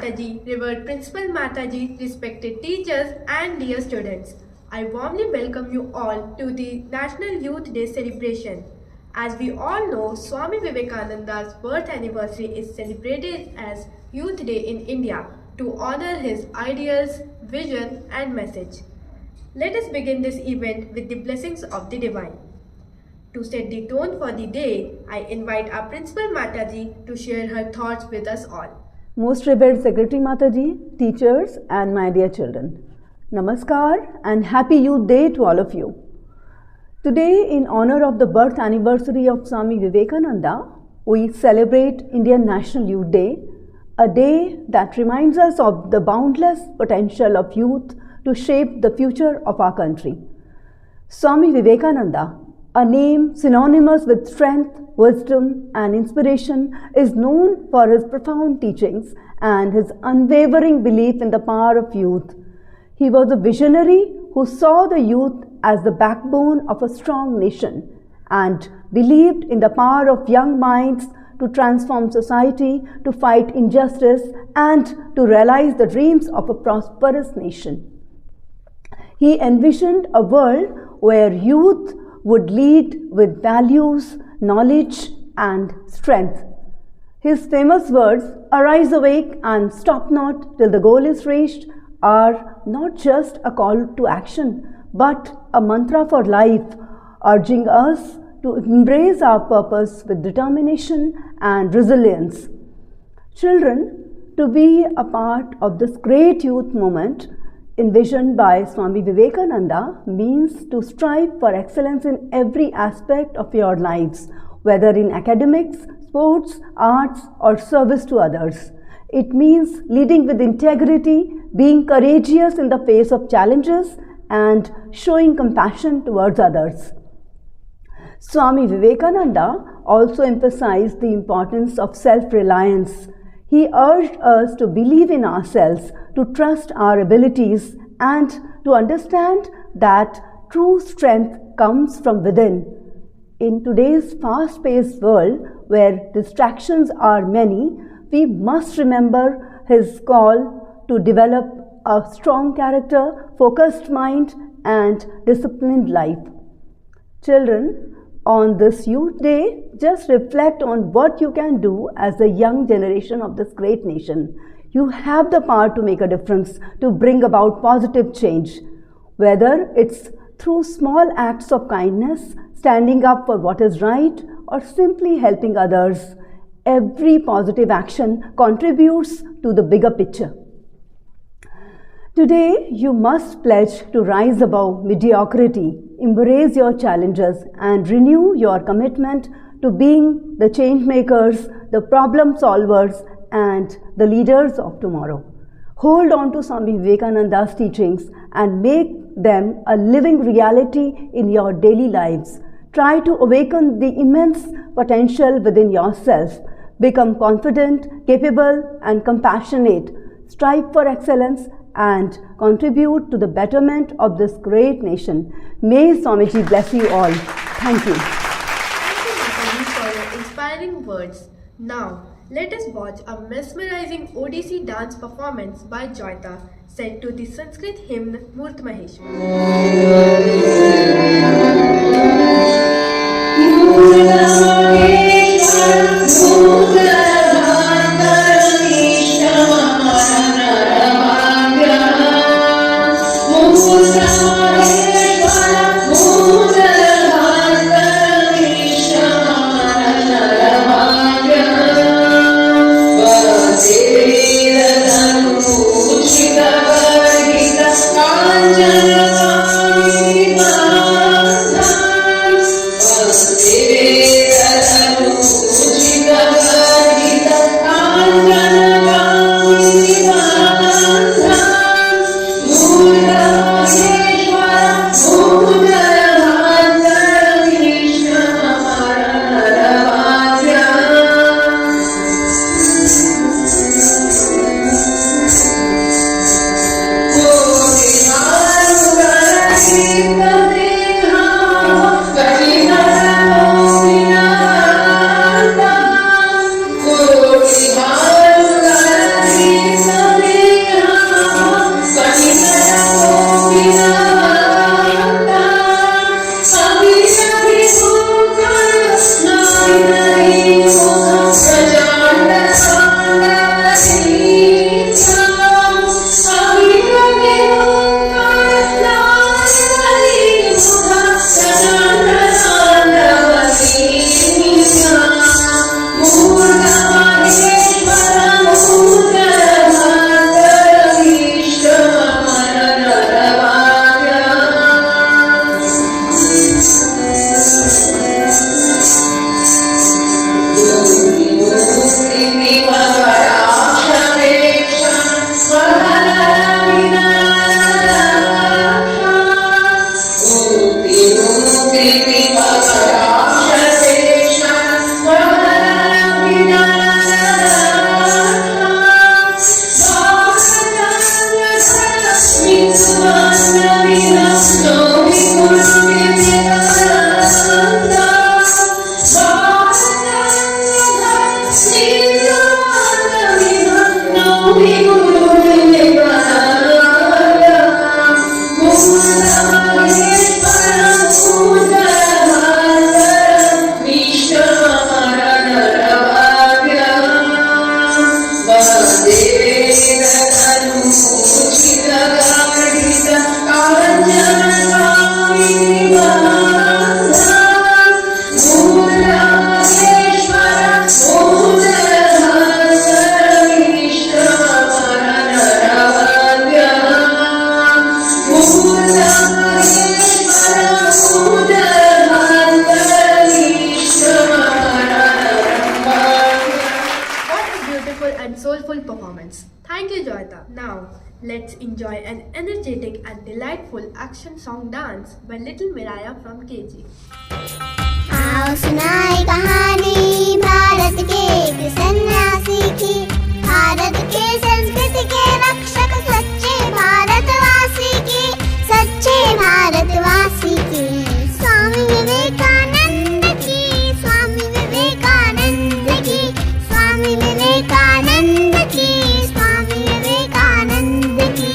Mataji, revered Principal Mataji, respected teachers and dear students. I warmly welcome you all to the National Youth Day celebration. As we all know, Swami Vivekananda's birth anniversary is celebrated as Youth Day in India to honor his ideals, vision and message. Let us begin this event with the blessings of the Divine. To set the tone for the day, I invite our Principal Mataji to share her thoughts with us all. Most revered Secretary Mataji, teachers and my dear children, Namaskar and Happy Youth Day to all of you. Today, in honor of the birth anniversary of Swami Vivekananda, we celebrate Indian National Youth Day, a day that reminds us of the boundless potential of youth to shape the future of our country. Swami Vivekananda, a name synonymous with strength, wisdom and inspiration, is known for his profound teachings and his unwavering belief in the power of youth. He was a visionary who saw the youth as the backbone of a strong nation and believed in the power of young minds to transform society, to fight injustice and to realize the dreams of a prosperous nation. He envisioned a world where youth would lead with values, knowledge and strength. His famous words, "Arise awake and stop not till the goal is reached," are not just a call to action, but a mantra for life, urging us to embrace our purpose with determination and resilience. Children, to be a part of this great youth movement envisioned by Swami Vivekananda means to strive for excellence in every aspect of your lives, whether in academics, sports, arts, or service to others. It means leading with integrity, being courageous in the face of challenges, and showing compassion towards others. Swami Vivekananda also emphasized the importance of self-reliance. He urged us to believe in ourselves, to trust our abilities, and to understand that true strength comes from within. In today's fast-paced world, where distractions are many, we must remember his call to develop a strong character, focused mind, and disciplined life. Children, on this Youth Day, just reflect on what you can do as the young generation of this great nation. You have the power to make a difference, to bring about positive change. Whether it's through small acts of kindness, standing up for what is right, or simply helping others, every positive action contributes to the bigger picture. Today, you must pledge to rise above mediocrity, embrace your challenges, and renew your commitment to being the change makers, the problem solvers, and the leaders of tomorrow. Hold on to Swami Vivekananda's teachings and make them a living reality in your daily lives. Try to awaken the immense potential within yourself. Become confident, capable, and compassionate. Strive for excellence and contribute to the betterment of this great nation. May Swamiji bless you all. Thank you. Thank you, Mataji, for your inspiring words. Now, let us watch a mesmerizing Odissi dance performance by Joyita, set to the Sanskrit hymn Murt Maheshwar. Anjana And soulful performance. Thank you, Joyita. Now, let's enjoy an energetic and delightful action song dance by Little Miraya from KG. आओ सुनाई कहानी भारत के एक सन्यासी की, भारत के संस्कृति के रक्षक सच्चे भारतवासी की, सच्चे भारतवासी की। स्वामी विवेकानंद की, स्वामी विवेकानंद की, स्वामी विवेकानंद की, स्वामी विवेकानंद की।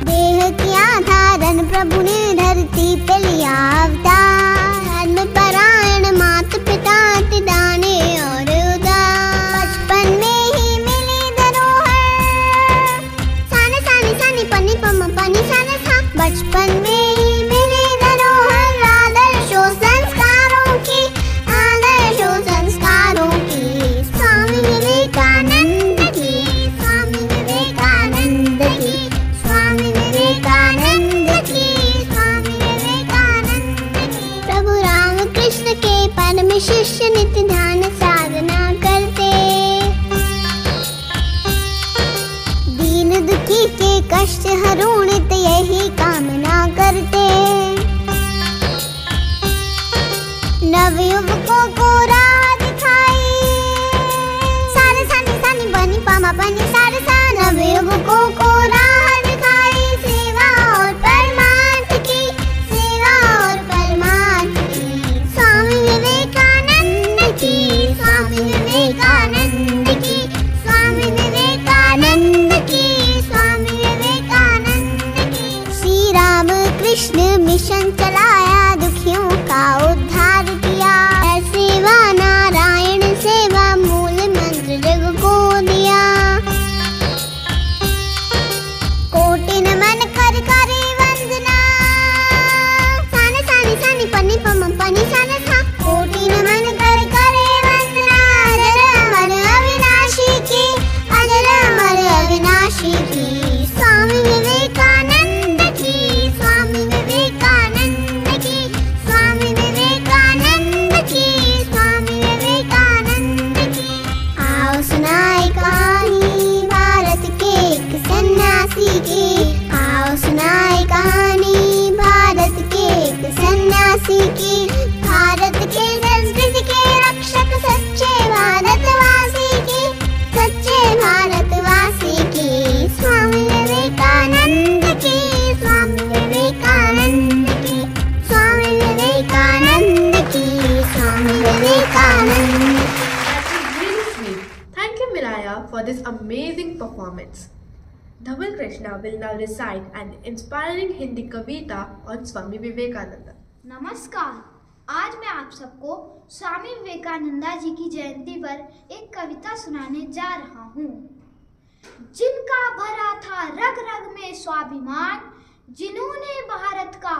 देह किया धारण प्रभु ने धरती पे लिया अवतार, धर्म परायण माता पिता दाने और उदार। बचपन में ही मिली धरोहर, साने साने साने पनी पम पनी साने सा। बचपन में ही मिली धरोहर आदर्शों संस्कारों की, आदर्शों संस्कारों की। स्वामी विवेकानंद की, स्वामी विवेकानंद की, स्वामी विवेकानंद की, स्वामी विवेकानंद की। प्रभु राम कृष्ण के परम शिष्य नित्य ध्यान साधना करते, दीन दुखी के कष्ट हरो नित्य यही कामना करते। नवयुवकों को राह दिखाई, सारे सानी सानी बनी पामा बनी सारे सा। नवयुवकों को राह दिखाई, सेवा और परमार्थ की, सेवा और परमार्थ की। स्वामी विवेकानंद की, स्वामी विवेकानंद की, स्वामी विवेकानंद की, स्वामी विवेकानंद की। श्री राम कृष्ण मिशन चलाया, दुखियों का उद्धार किया। सेवा नारायण सेवा मूल मंत्र जग को दिया। कोटि नमन कर करे वंदना, साने साने सानी पनी पम पनी साने सा। कोटि नमन कर करे वंदना, अजर अमर अविनाशी की, अजर अमर अविनाशी की। स्वामी विवेकानंद की, स्वामी विवेकानंद की, स्वामी विवेकानंद की, स्वामी विवेकानंद की। आओ सुनाई कहानी भारत के एक सन्यासी की, आओ सुनाई कहानी भारत के एक सन्यासी की। भारत के संस्कृति के रक्षक सच्चे भारतवासी की, सच्चे भारतवासी की। स्वामी विवेकानंद की, स्वामी विवेकानंद की, स्वामी विवेकानंद की, Swami Vivekananda. That was really sweet. Thank you, Miraya, for this amazing performance. Dhaval Krishna will now recite an inspiring Hindi kavita on Swami Vivekananda. नमस्कार, आज मैं आप सबको स्वामी विवेकानंदा जी की जयंती पर एक कविता सुनाने जा रहा हूँ। जिनका भरा था रग रग में स्वाभिमान, जिन्होंने भारत का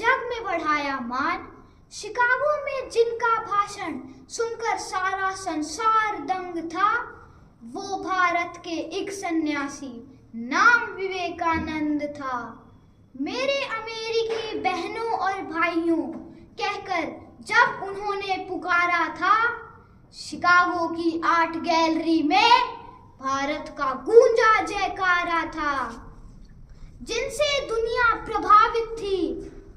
जग में बढ़ाया मान, शिकागो में जिनका भाषण सुनकर सारा संसार दंग था, वो भारत के एक सन्यासी नाम विवेकानंद था। मेरे अमेरिकी बहनों और भाइयों कहकर जब उन्होंने पुकारा था, शिकागो की आर्ट गैलरी में भारत का गूंजा जयकारा था। जिनसे दुनिया प्रभावित थी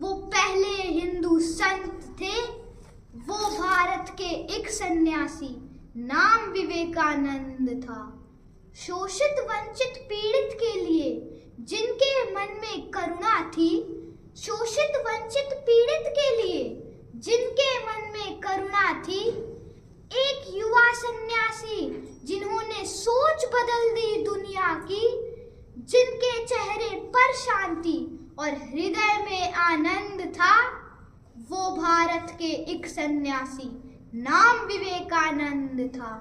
वो पहले हिंदू संत थे, सन्यासी, नाम विवेकानंद था। शोषित वंचित पीड़ित के लिए जिनके मन में करुणा थी, शोषित वंचित पीड़ित के लिए जिनके मन में करुणा थी, एक युवा सन्यासी जिन्होंने सोच बदल दी दुनिया की, जिनके चेहरे पर शांति और हृदय में आनंद था, वो भारत के एक सन्यासी नाम विवेकानंद था।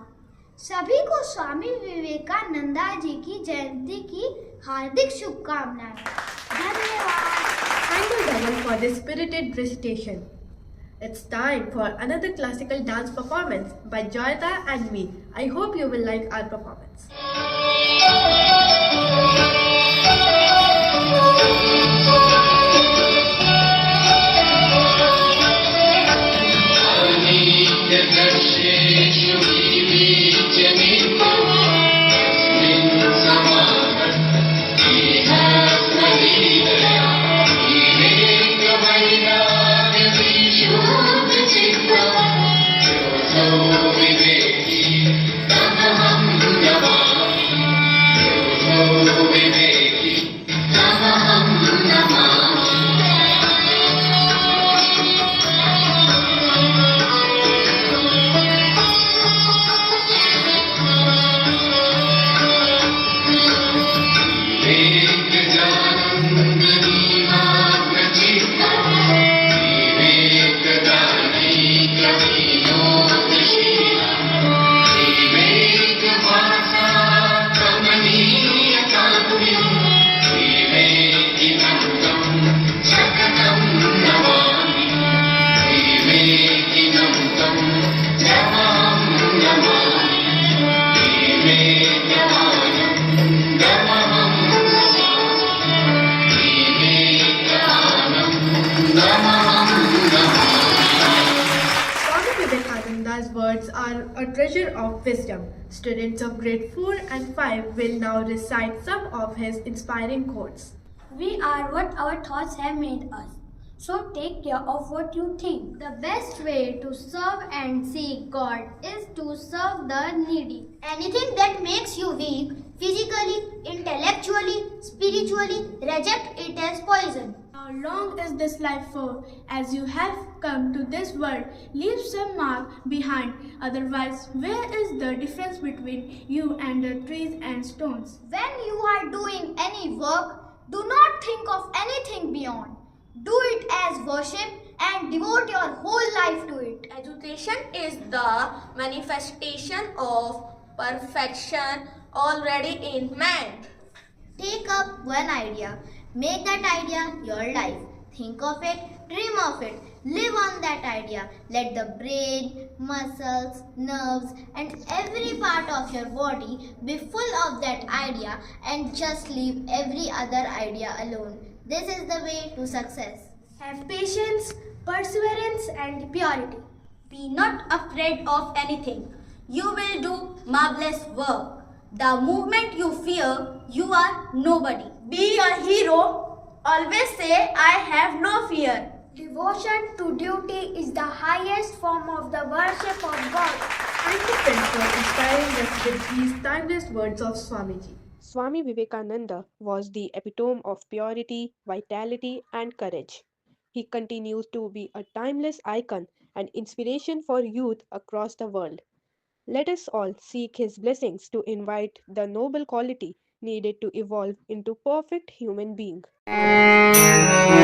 सभी को स्वामी विवेकानंदा जी की जयंती की हार्दिक शुभकामनाएं। धन्यवाद। Thank you, Dhaval, for this spirited recitation. It's time for another classical dance performance by Joyita and me. I hope you will like our performance. Vivekananda's words are a treasure of wisdom. Students of grade 4 and 5 will now recite some of his inspiring quotes. We are what our thoughts have made us. So take care of what you think. The best way to serve and seek God is to serve the needy. Anything that makes you weak, physically, intellectually, spiritually, reject it as poison. How long is this life for? As you have come to this world, leave some mark behind. Otherwise, where is the difference between you and the trees and stones? When you are doing any work, do not think of anything beyond. Do it as worship and devote your whole life to it. Education is the manifestation of perfection already in man. Take up one idea. Make that idea your life. Think of it, dream of it, live on that idea. Let the brain, muscles, nerves and every part of your body be full of that idea and just leave every other idea alone. This is the way to success. Have patience, perseverance and purity. Be not afraid of anything. You will do marvelous work. The moment you fear, you are nobody. Be a hero. Always say, I have no fear. Devotion to duty is the highest form of the worship of God. Thank you, friends, for inspiring us with these timeless words of Swamiji. Swami Vivekananda was the epitome of purity, vitality, and courage. He continues to be a timeless icon and inspiration for youth across the world. Let us all seek his blessings to invite the noble quality needed to evolve into perfect human being. Swami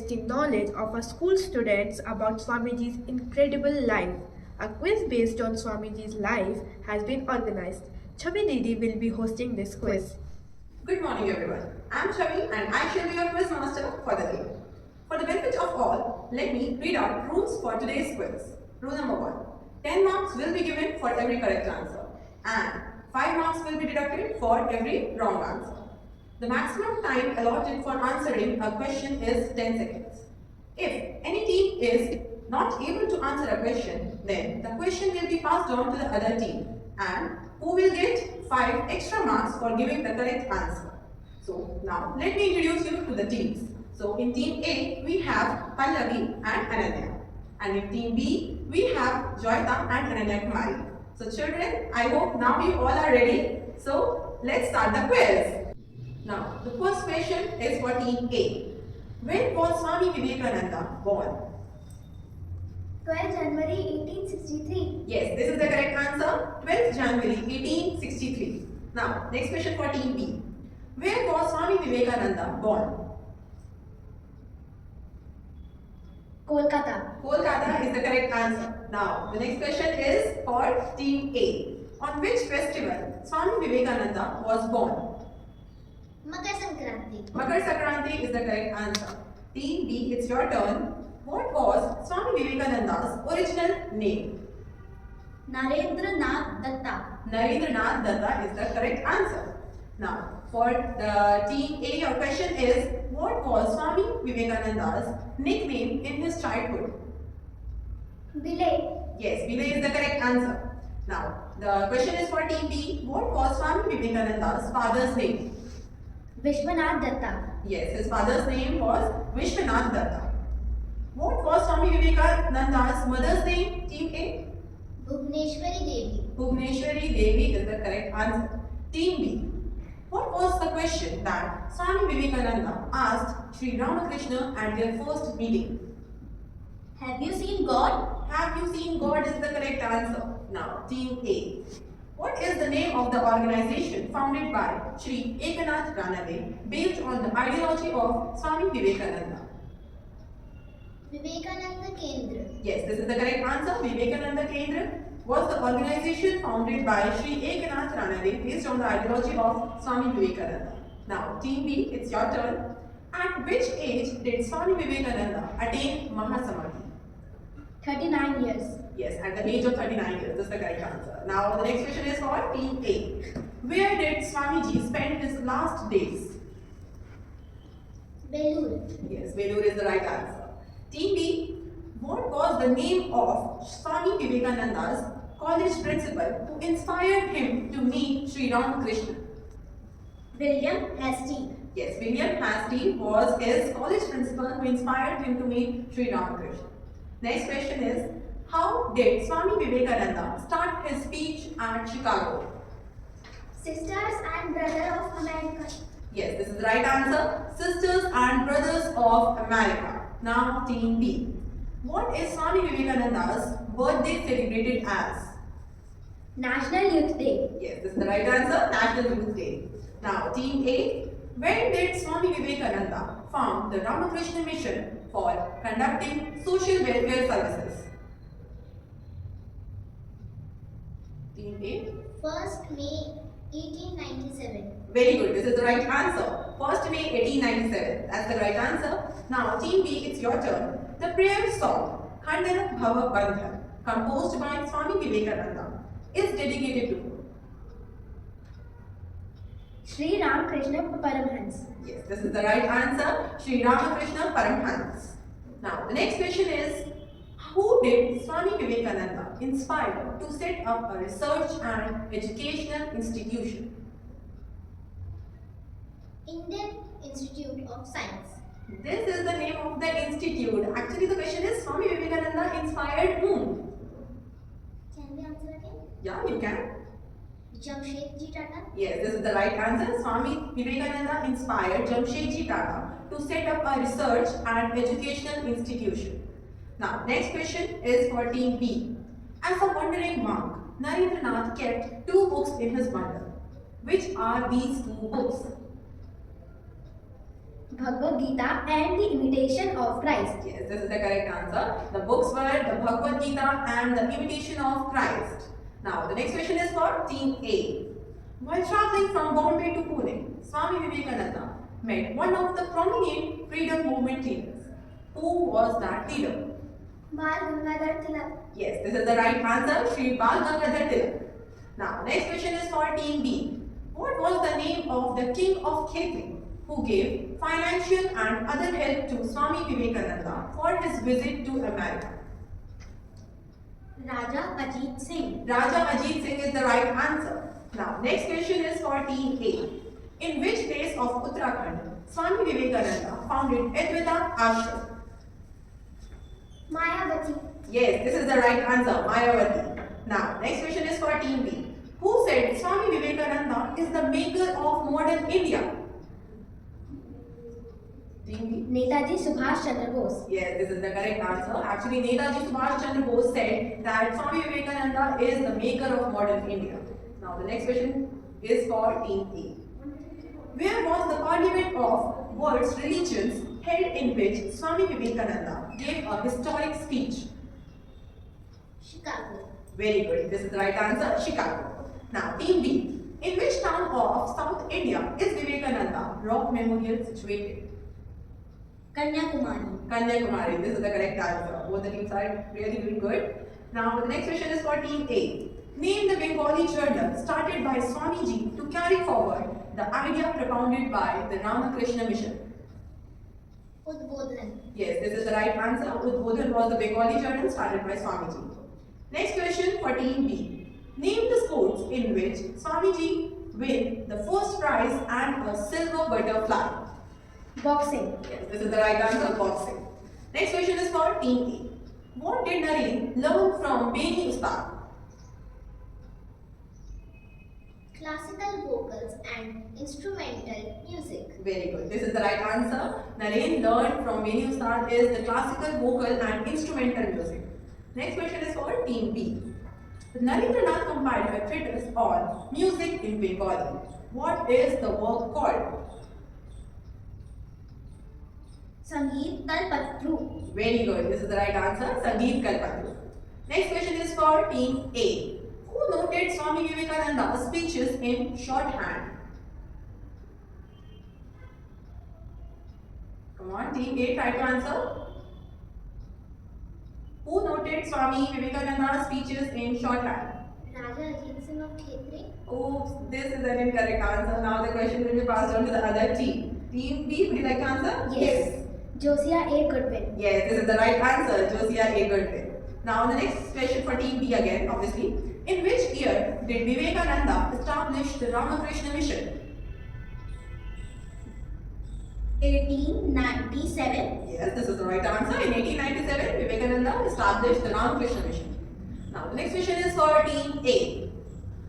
testing knowledge of our school students about Swamiji's incredible life. A quiz based on Swamiji's life has been organized. Chavi Didi will be hosting this quiz. Good morning everyone. I am Chavi and I shall be your quiz master for the day. For the benefit of all, let me read out rules for today's quiz. Rule number 1. 10 marks will be given for every correct answer and 5 marks will be deducted for every wrong answer. The maximum time allotted for answering a question is 10 seconds. If any team is not able to answer a question, then the question will be passed on to the other team and who will get 5 extra marks for giving the correct answer. So now let me introduce you to the teams. So in team A we have Pallavi and Ananya, and in team B we have Joyita and Ananya Kumari. So children, I hope now you all are ready. So let's start the quiz. Now the first question is for team A. When was Swami Vivekananda born? 12 January 1863. Yes, this is the correct answer. 12th January 1863. Now next question for team B. Where was Swami Vivekananda born? Kolkata. Kolkata is the correct answer. Now, the next question is for Team A. On which festival Swami Vivekananda was born? Makar Sankranti. Makar Sankranti is the correct answer. Team B, it's your turn. What was Swami Vivekananda's original name? Narendra Nath Datta. Narendranath Datta is the correct answer. Now, for the Team A, your question is, what was Swami Vivekananda's nickname in his childhood? Bilay. Yes, Vinay is the correct answer. Now, the question is for Team B. What was Swami Vivekananda's father's name? Vishwanath Datta. Yes, his father's name was Vishwanath Datta. What was Swami Vivekananda's mother's name, Team A? Bhuvneshwari Devi. Bhuvneshwari Devi is the correct answer. Team B. What was the question that Swami Vivekananda asked Sri Ramakrishna at their first meeting? Have you seen God? Have you seen God is the correct answer. Now, Team A. What is the name of the organization founded by Sri Ekanath Ranade based on the ideology of Swami Vivekananda? Vivekananda Kendra. Yes, this is the correct answer. Vivekananda Kendra was the organization founded by Sri Ekanath Ranade based on the ideology of Swami Vivekananda. Now, Team B, it's your turn. At which age did Swami Vivekananda attain Mahasamadhi? 39 years. Yes, at the age of 39 years. That's the correct answer. Now, the next question is for Team A. Where did Swamiji spend his last days? Belur. Yes, Velur is the right answer. Team B. What was the name of Swami Vivekananda's college principal who inspired him to meet Sri Ramakrishna? William Hasty. Yes, William Hasty was his college principal who inspired him to meet Sri Ramakrishna. Next question is, how did Swami Vivekananda start his speech at Chicago? Sisters and Brother of America. Yes, this is the right answer. Sisters and Brothers of America. Now, Team B. What is Swami Vivekananda's birthday celebrated as? National Youth Day. Yes, this is the right answer. National Youth Day. Now, Team A. When did Swami Vivekananda found the Ramakrishna Mission for conducting social welfare services? Team A. 1st May 1897. Very good. This is the right answer. 1st May 1897. That's the right answer. Now, Team B, it's your turn. The prayer song Khandana Bhava Bandhan, composed by Swami Vivekananda, is dedicated to? Sri Ramakrishna Paramhans. Yes, this is the right answer. Sri Ramakrishna Paramhans. Now, the next question is, who did Swami Vivekananda inspire to set up a research and educational institution? Indian Institute of Science. This is the name of the institute. Actually, the question is, Swami Vivekananda inspired whom? Can we answer again? Yeah, you can. Jamshedji Tata. Yes, this is the right answer. Swami Vivekananda inspired Jamshedji Tata to set up a research and educational institution. Now, next question is for Team B. As a wandering monk, Narendranath kept 2 books in his bundle. Which are these 2 books? Bhagavad Gita and the Imitation of Christ. Yes, this is the correct answer. The books were the Bhagavad Gita and the Imitation of Christ. Now, the next question is for Team A. While traveling from Bombay to Pune, Swami Vivekananda met one of the prominent freedom movement leaders. Who was that leader? Bal Gangadhar Tilak. Yes, this is the right answer, Shri Bal Gangadhar Tilak. Now, next question is for Team B. What was the name of the king of Khetri who gave financial and other help to Swami Vivekananda for his visit to America? Raja Ajit Singh. Raja Ajit Singh is the right answer. Now, next question is for Team A. In which place of Uttarakhand Swami Vivekananda founded Advaita Ashram? Mayavati. Yes, this is the right answer, Mayavati. Now, next question is for Team B. Who said Swami Vivekananda is the maker of modern India? Team B. Netaji Subhash Chandra Bose. Yes, this is the correct answer. Actually, Netaji Subhash Chandra Bose said that Swami Vivekananda is the maker of modern India. Now, the next question is for Team A. Where was the Parliament of World's Religions held in which Swami Vivekananda gave a historic speech? Chicago. Very good. This is the right answer, Chicago. Now, Team B. In which town of South India is Vivekananda Rock Memorial situated? Kanyakumari. Kanyakumari. This is the correct answer. Both the teams are really doing good. Now, the next question is for Team A. Name the Bengali journal started by Swamiji to carry forward the idea propounded by the Ramakrishna Mission. Udbodhan. Yes, this is the right answer. Udbodhan was the Bengali journal started by Swamiji. Next question for Team B. Name the sports in which Swamiji win the first prize and a silver butterfly. Boxing. Yes, this is the right answer, boxing. Next question is for Team A. What did Naren learn from Beni Ustad? Classical vocals and instrumental music. Very good. This is the right answer. Naren learned from Beni Ustad is the classical vocal and instrumental music. Next question is for Team B. Narendranath compiled a treatise on music in Bengali. What is the work called? Sangeet Kalpatru. Very good. This is the right answer. Sangeet Kalpatru. Next question is for Team A. Who noted Swami Vivekananda's speeches in shorthand? Come on, Team A, try to answer. Who noted Swami Vivekananda's speeches in shorthand? Raja Ajit Singh of Khetri. Oops, this is an incorrect answer. Now the question will be passed on to the other team. Team B, would you like to answer? Yes. Josiah A. Goodwin. Yes, this is the right answer, Josiah A. Goodwin. Now the next question for Team B again, obviously. In which year did Vivekananda establish the Ramakrishna Mission? 1897. Yes, this is the right answer. In 1897, Vivekananda established the Ramakrishna Mission. Now the next question is for Team A.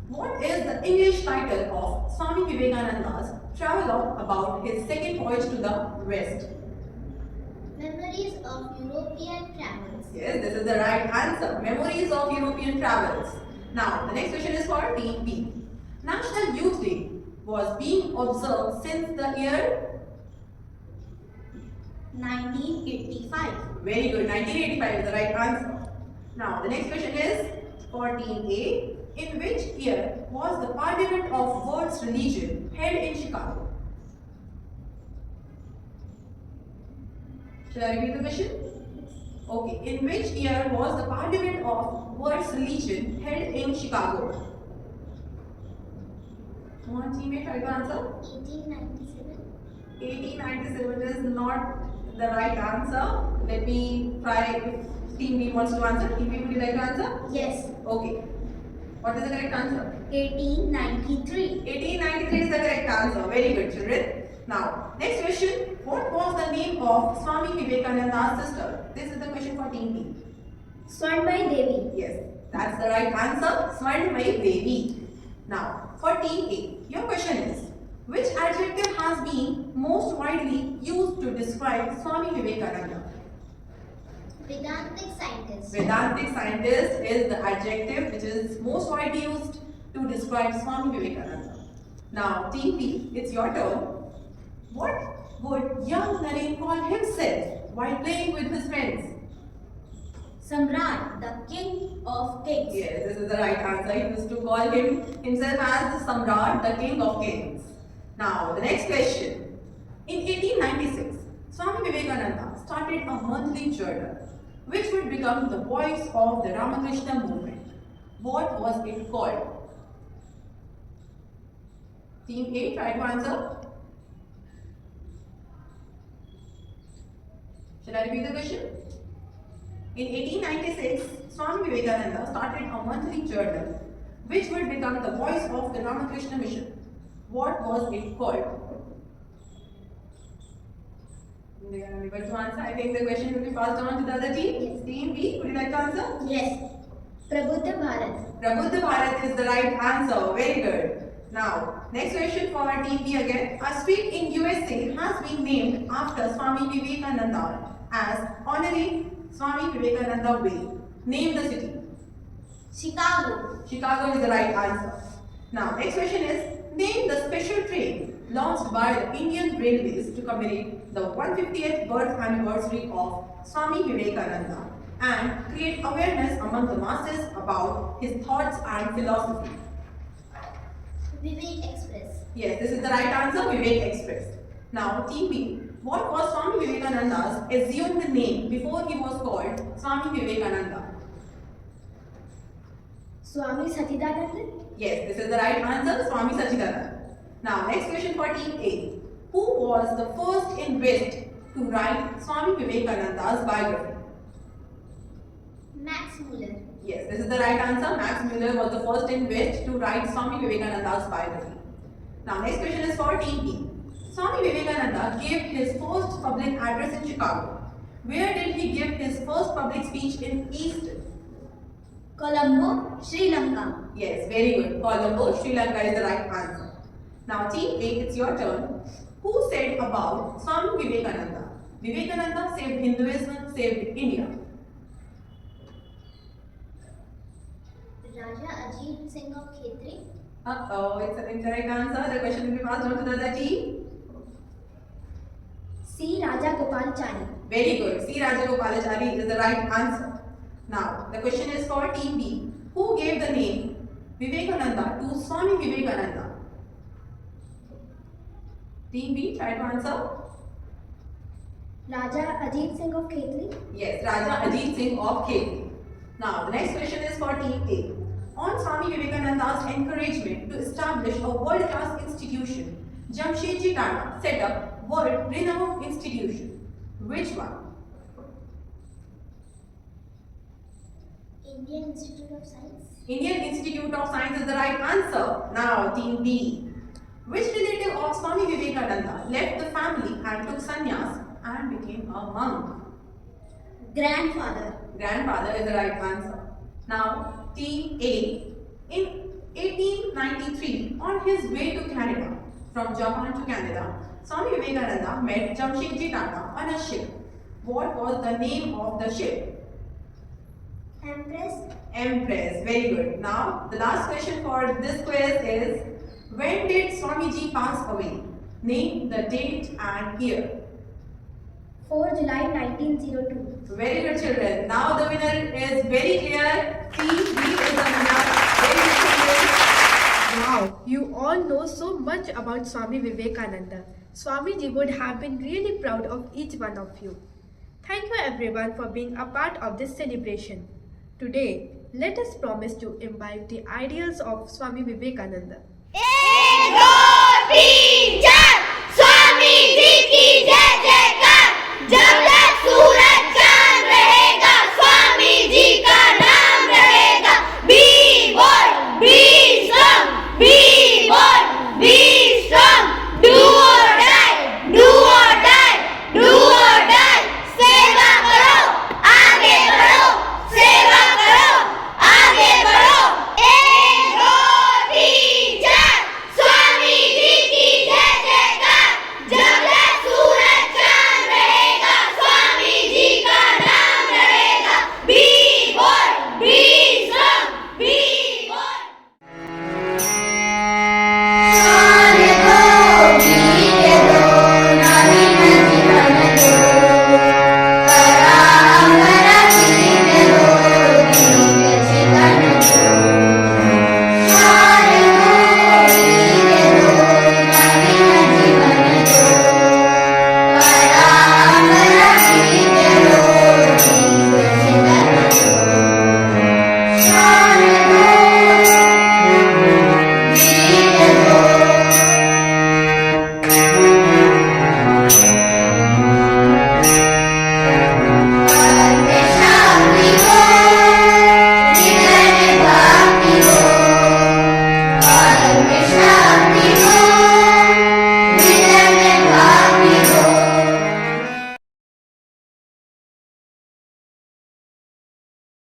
What is the English title of Swami Vivekananda's travelogue about his second voyage to the West? Memories of European Travels. Yes, this is the right answer. Memories of European Travels. Now, the next question is for Team B. National Youth Day was being observed since the year 1985. Very good. 1985 is the right answer. Now, the next question is for Team A. In which year was the Parliament of World's Religion held in Chicago? Shall I repeat the question? Okay. In which year was the Parliament of World's Religion held in Chicago? Come on, teammate, try to answer. 1897. 1897 is not the right answer. Let me try if Team B wants to answer. Team B, would you like to answer? Yes. Okay. What is the correct answer? 1893. 1893 is the correct answer. Very good, children. Now, next question. What was the name of Swami Vivekananda's sister? This is the question for Team B. Swarnmai Devi. Yes, that's the right answer. Swarnmai Devi. Now, for Team A, your question is, which adjective has been most widely used to describe Swami Vivekananda? Vedantic scientist. Vedantic scientist is the adjective which is most widely used to describe Swami Vivekananda. Now, Team B, it's your turn. What would young Naren call himself while playing with his friends? Samrat, the king of kings. Yes, this is the right answer. He used to call himself as the Samrat, the king of kings. Now, the next question. In 1896, Swami Vivekananda started a monthly journal which would become the voice of the Ramakrishna movement. What was it called? Team A, try to answer. Shall I repeat the question? In 1896, Swami Vivekananda started a monthly journal which would become the voice of the Ramakrishna mission. What was it called? They are unable to answer. I think the question will be passed on to the other team. Yes. Team B, would you like to answer? Yes. Prabuddha Bharat. Prabuddha Bharat is the right answer. Very good. Now, next question for our team B again. A street in USA has been named after Swami Vivekananda as Honorary Swami Vivekananda Way. Name the city. Chicago. Chicago is the right answer. Now, next question is, name the special train launched by the Indian Railways to commemorate the 150th birth anniversary of Swami Vivekananda and create awareness among the masses about his thoughts and philosophy. Vivek Express. Yes, this is the right answer, Vivek Express. Now, team B, what was Swami Vivekananda's assumed name before he was called Swami Vivekananda? Swami Satchidananda. Yes, this is the right answer, Swami Satchidananda. Now, next question for team A. Who was the first in West to write Swami Vivekananda's biography? Max Muller. Yes, this is the right answer. Max Muller was the first in West to write Swami Vivekananda's biography. Now, next question is for team B. Swami Vivekananda gave his first public address in Chicago. Where did he give his first public speech in East? Colombo, Sri Lanka. Yes, very good. Colombo, Sri Lanka is the right answer. Now, team A, it's your turn. Who said about Swami Vivekananda? Vivekananda saved Hinduism, saved India. Raja Ajit Singh of Khetri. Uh-oh, it's an incorrect answer. The question will be passed on to the other team. C. Raja Gopalachari. Very good. C. Rajagopalachari is the right answer. Now, the question is for team B. Who gave the name Vivekananda to Swami Vivekananda? Team B, try to answer. Raja Ajit Singh of Khetri. Yes, Raja Ajit Singh of Khetri. Now, the next question is for team A. On Swami Vivekananda's encouragement to establish a world-class institution, Jamshedji Tata set up world-renowned institution. Which one? Indian Institute of Science. Indian Institute of Science is the right answer. Now, team B. Which relative of Swami Vivekananda left the family and took sannyas and became a monk? Grandfather. Grandfather is the right answer. Now, team A. In 1893, on his way to Canada, from Japan to Canada, Swami Vivekananda met Jamshedji Tata on a ship. What was the name of the ship? Empress. Empress. Very good. Now, the last question for this quiz is, when did Swamiji pass away? Name the date and year. 4 July 1902. Very good, children. Now the winner is very clear. Team B is the winner. Very good, children. Wow, you all know so much about Swami Vivekananda. Swamiji would have been really proud of each one of you. Thank you everyone for being a part of this celebration. Today, let us promise to imbibe the ideals of Swami Vivekananda. एक दो तीन चार